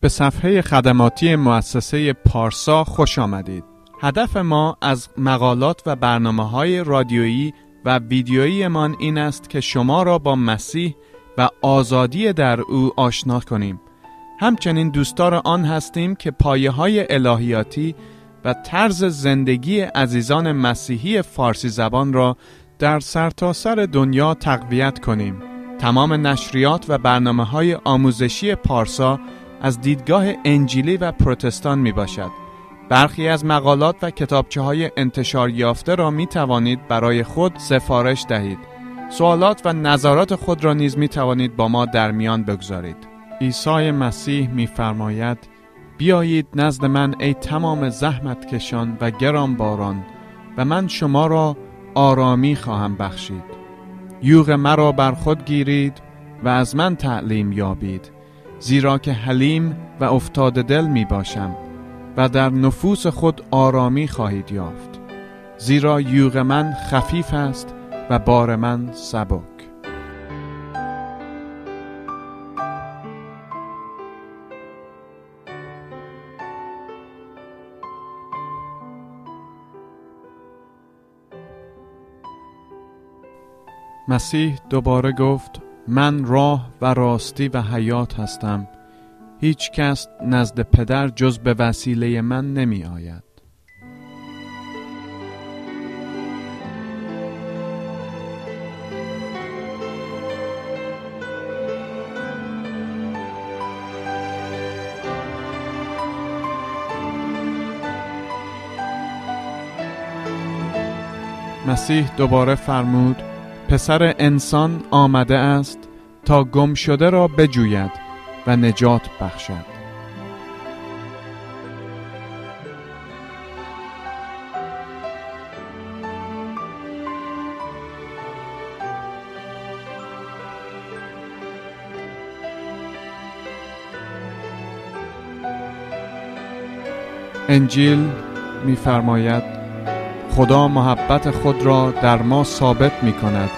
به صفحه خدماتی مؤسسه پارسا خوش آمدید. هدف ما از مقالات و برنامه‌های رادیویی و ویدیویی من این است که شما را با مسیح و آزادی در او آشنا کنیم. همچنین دوستدار آن هستیم که پایه‌های الهیاتی و طرز زندگی عزیزان مسیحی فارسی زبان را در سرتاسر دنیا تقویت کنیم. تمام نشریات و برنامه‌های آموزشی پارسا از دیدگاه انجیلی و پروتستان می باشد. برخی از مقالات و کتابچه‌های انتشار یافته را می توانید برای خود سفارش دهید. سوالات و نظرات خود را نیز می توانید با ما در میان بگذارید. عیسی مسیح می فرماید: بیایید نزد من ای تمام زحمت کشان و گرانباران و من شما را آرامی خواهم بخشید. یوغ مرا بر خود گیرید و از من تعلیم یابید، زیرا که حلیم و افتاده دل می باشم و در نفوس خود آرامی خواهید یافت، زیرا یوغ من خفیف است و بار من سبک. مسیح دوباره گفت: من راه و راستی و حیات هستم. هیچ کس نزد پدر جز به وسیله من نمی آید. مسیح دوباره فرمود: پسر انسان آمده است تا گم شده را بجوید و نجات بخشد. انجیل می‌فرماید: خدا محبت خود را در ما ثابت می‌کند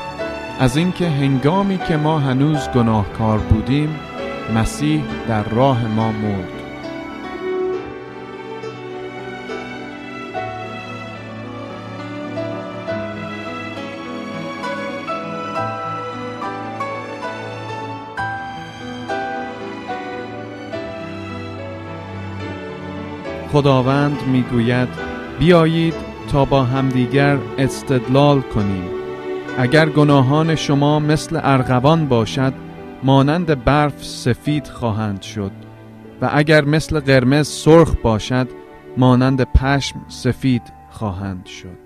از اینکه هنگامی که ما هنوز گناهکار بودیم مسیح در راه ما مرد. خداوند میگوید: بیایید تا با همدیگر استدلال کنیم. اگر گناهان شما مثل ارغوان باشد مانند برف سفید خواهند شد و اگر مثل قرمز سرخ باشد مانند پشم سفید خواهند شد.